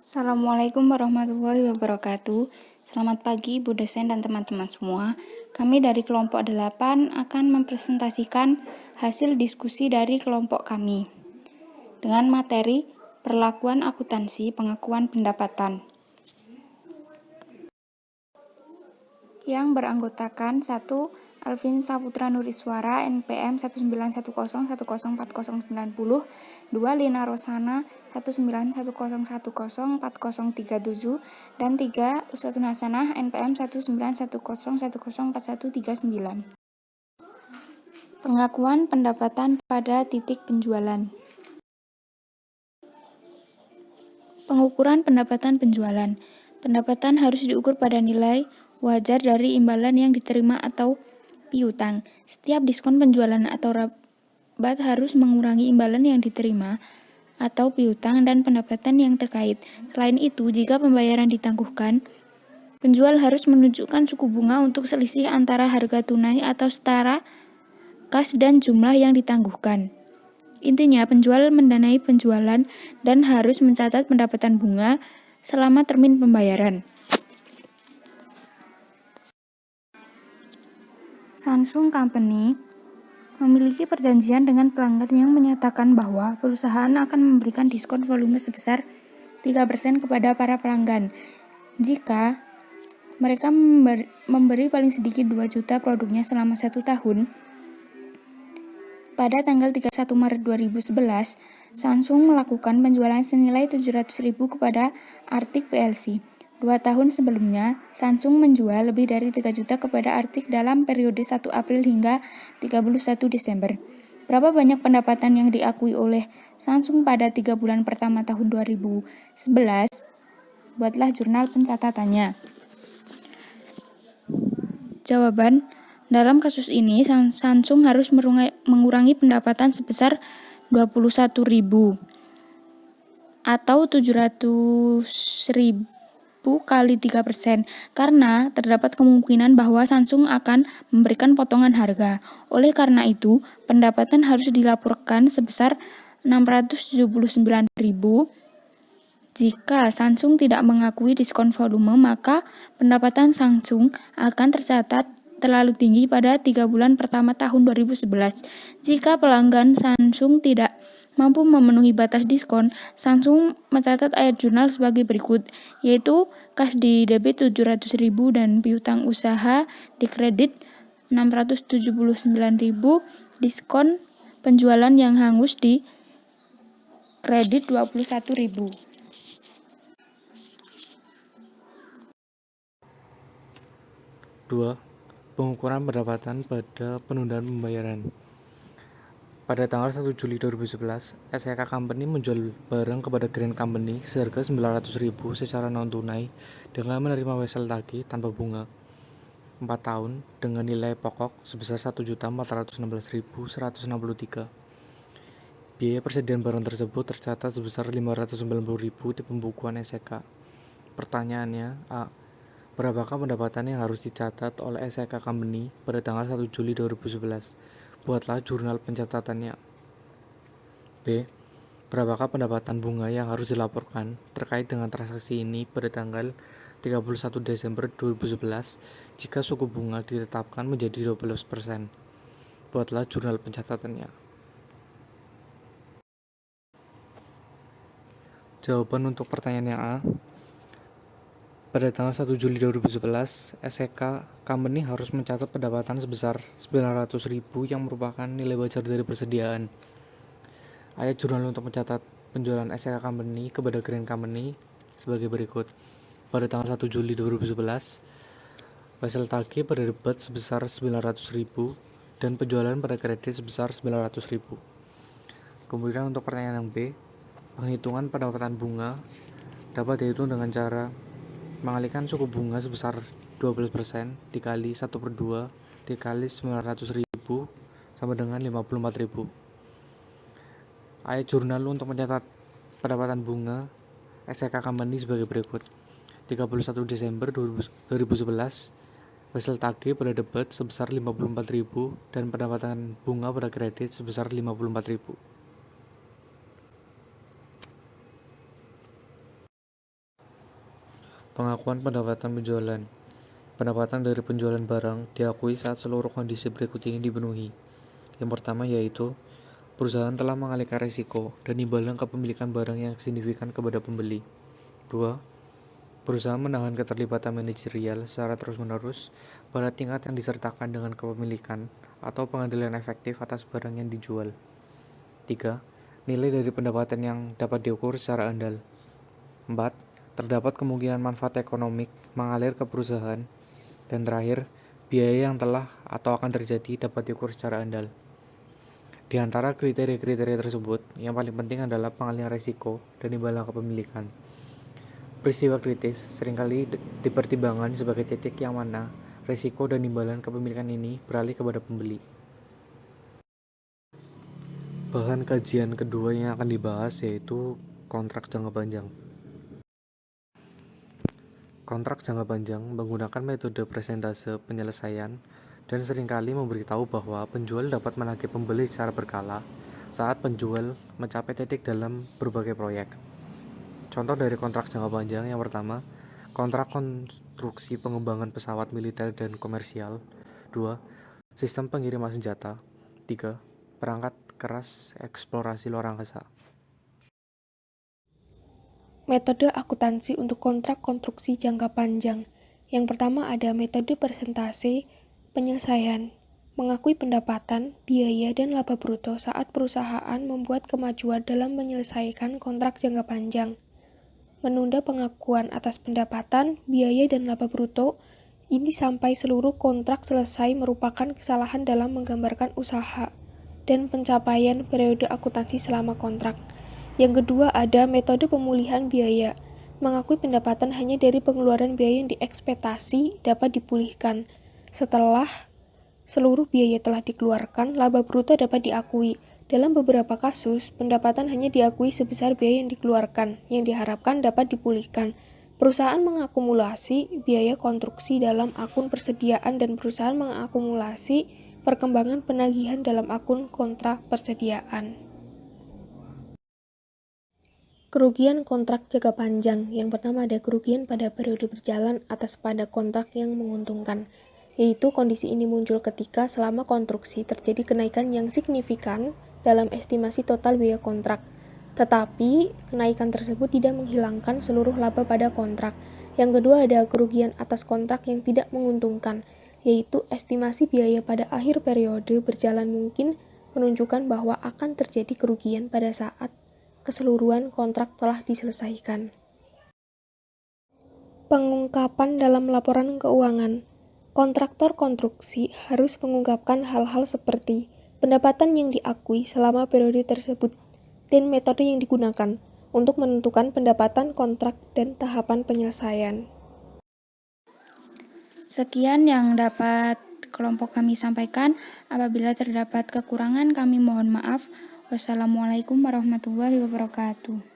Assalamualaikum warahmatullahi wabarakatuh. Selamat pagi Bu dosen dan teman-teman semua. Kami dari kelompok 8 akan mempresentasikan hasil diskusi dari kelompok kami dengan materi perlakuan akuntansi pengakuan pendapatan yang beranggotakan 1. Alvin Saputra Nuriswara NPM 1910104090, 2. Lina Rosana 1910104037, dan 3. Uswatun Hasanah NPM 1910104139. Pengakuan pendapatan pada titik penjualan. Pengukuran pendapatan penjualan. Pendapatan harus diukur pada nilai wajar dari imbalan yang diterima atau piutang. Setiap diskon penjualan atau rabat harus mengurangi imbalan yang diterima atau piutang dan pendapatan yang terkait. Selain itu, jika pembayaran ditangguhkan, penjual harus menunjukkan suku bunga untuk selisih antara harga tunai atau setara kas dan jumlah yang ditangguhkan. Intinya, penjual mendanai penjualan dan harus mencatat pendapatan bunga selama termin pembayaran. Samsung Company memiliki perjanjian dengan pelanggan yang menyatakan bahwa perusahaan akan memberikan diskon volume sebesar 3% kepada para pelanggan jika mereka memberi paling sedikit 2 juta produknya selama 1 tahun. Pada tanggal 31 Maret 2011, Samsung melakukan penjualan senilai 700.000 kepada Arctic PLC. 2 tahun sebelumnya, Samsung menjual lebih dari 3 juta kepada Arctic dalam periode 1 April hingga 31 Desember. Berapa banyak pendapatan yang diakui oleh Samsung pada 3 bulan pertama tahun 2011? Buatlah jurnal pencatatannya. Jawaban, dalam kasus ini Samsung harus mengurangi pendapatan sebesar 21.000 atau 700.000 kali 3%, karena terdapat kemungkinan bahwa Samsung akan memberikan potongan harga. Oleh karena itu, pendapatan harus dilaporkan sebesar 679.000. Jika Samsung tidak mengakui diskon volume, maka pendapatan Samsung akan tercatat terlalu tinggi pada 3 bulan pertama tahun 2011. Jika pelanggan Samsung tidak mampu memenuhi batas diskon, Samsung mencatat ayat jurnal sebagai berikut, yaitu kas di debit 700.000 dan piutang usaha di kredit 679.000, diskon penjualan yang hangus di kredit 21.000. Dua, pengukuran pendapatan pada penundaan pembayaran. Pada tanggal 1 Juli 2011, SEK Company menjual barang kepada Grand Company seharga 900.000 secara non-tunai dengan menerima wesel tagih tanpa bunga 4 tahun dengan nilai pokok sebesar 1.416.163. Biaya persediaan barang tersebut tercatat sebesar 590.000 di pembukuan SEK. Pertanyaannya, A. Berapakah pendapatan yang harus dicatat oleh SEK Company pada tanggal 1 Juli 2011? Buatlah jurnal pencatatannya. B. Berapakah pendapatan bunga yang harus dilaporkan terkait dengan transaksi ini pada tanggal 31 Desember 2011 jika suku bunga ditetapkan menjadi 12%? Buatlah jurnal pencatatannya. Jawaban untuk pertanyaan yang A. Pada tanggal 1 Juli 2011, SEK Company harus mencatat pendapatan sebesar 900.000 yang merupakan nilai wajar dari persediaan. Ayat jurnal untuk mencatat penjualan SEK Company kepada Grand Company sebagai berikut. Pada tanggal 1 Juli 2011, wesel tagih pada debit sebesar 900.000 dan penjualan pada kredit sebesar 900.000. Kemudian untuk pertanyaan yang B, penghitungan pendapatan bunga dapat dihitung dengan cara mengalihkan suku bunga sebesar 12% dikali 1/2 dikali 900.000 sama dengan 54.000. Ayat jurnal untuk mencatat pendapatan bunga SEK Company sebagai berikut. 31 Desember 2011, wesel tagih pada debit sebesar 54.000 dan pendapatan bunga pada kredit sebesar 54.000. Pengakuan pendapatan penjualan. Pendapatan dari penjualan barang diakui saat seluruh kondisi berikut ini dipenuhi. Yang pertama yaitu perusahaan telah mengalihkan risiko dan imbalan kepemilikan barang yang signifikan kepada pembeli. 2. Perusahaan menahan keterlibatan manajerial secara terus-menerus pada tingkat yang disertakan dengan kepemilikan atau pengendalian efektif atas barang yang dijual. 3. Nilai dari pendapatan yang dapat diukur secara andal. 4. Terdapat kemungkinan manfaat ekonomik mengalir ke perusahaan. Dan terakhir, biaya yang telah atau akan terjadi dapat diukur secara andal. Di antara kriteria-kriteria tersebut, yang paling penting adalah pengalihan risiko dan imbalan kepemilikan. Peristiwa kritis seringkali dipertimbangkan sebagai titik yang mana risiko dan imbalan kepemilikan ini beralih kepada pembeli. Bahan kajian kedua yang akan dibahas yaitu kontrak jangka panjang. Kontrak jangka panjang menggunakan metode presentase penyelesaian dan seringkali memberitahu bahwa penjual dapat menagih pembeli secara berkala saat penjual mencapai titik dalam berbagai proyek. Contoh dari kontrak jangka panjang yang pertama, kontrak konstruksi pengembangan pesawat militer dan komersial. 2. Sistem pengiriman senjata. 3. Perangkat keras eksplorasi luar angkasa. Metode akuntansi untuk kontrak konstruksi jangka panjang. Yang pertama ada metode presentase penyelesaian, mengakui pendapatan, biaya, dan laba bruto saat perusahaan membuat kemajuan dalam menyelesaikan kontrak jangka panjang. Menunda pengakuan atas pendapatan, biaya, dan laba bruto ini sampai seluruh kontrak selesai merupakan kesalahan dalam menggambarkan usaha dan pencapaian periode akuntansi selama kontrak. Yang kedua ada metode pemulihan biaya, mengakui pendapatan hanya dari pengeluaran biaya yang diekspektasi dapat dipulihkan. Setelah seluruh biaya telah dikeluarkan, laba bruto dapat diakui. Dalam beberapa kasus, pendapatan hanya diakui sebesar biaya yang dikeluarkan, yang diharapkan dapat dipulihkan. Perusahaan mengakumulasi biaya konstruksi dalam akun persediaan dan perusahaan mengakumulasi perkembangan penagihan dalam akun kontra persediaan. Kerugian kontrak jangka panjang. Yang pertama ada kerugian pada periode berjalan atas pada kontrak yang menguntungkan, yaitu kondisi ini muncul ketika selama konstruksi terjadi kenaikan yang signifikan dalam estimasi total biaya kontrak, tetapi kenaikan tersebut tidak menghilangkan seluruh laba pada kontrak. Yang kedua ada kerugian atas kontrak yang tidak menguntungkan, yaitu estimasi biaya pada akhir periode berjalan mungkin menunjukkan bahwa akan terjadi kerugian pada saat keseluruhan kontrak telah diselesaikan. Pengungkapan dalam laporan keuangan. Kontraktor konstruksi harus mengungkapkan hal-hal seperti pendapatan yang diakui selama periode tersebut dan metode yang digunakan untuk menentukan pendapatan kontrak dan tahapan penyelesaian. Sekian yang dapat kelompok kami sampaikan. Apabila terdapat kekurangan, kami mohon maaf. Wassalamualaikum warahmatullahi wabarakatuh.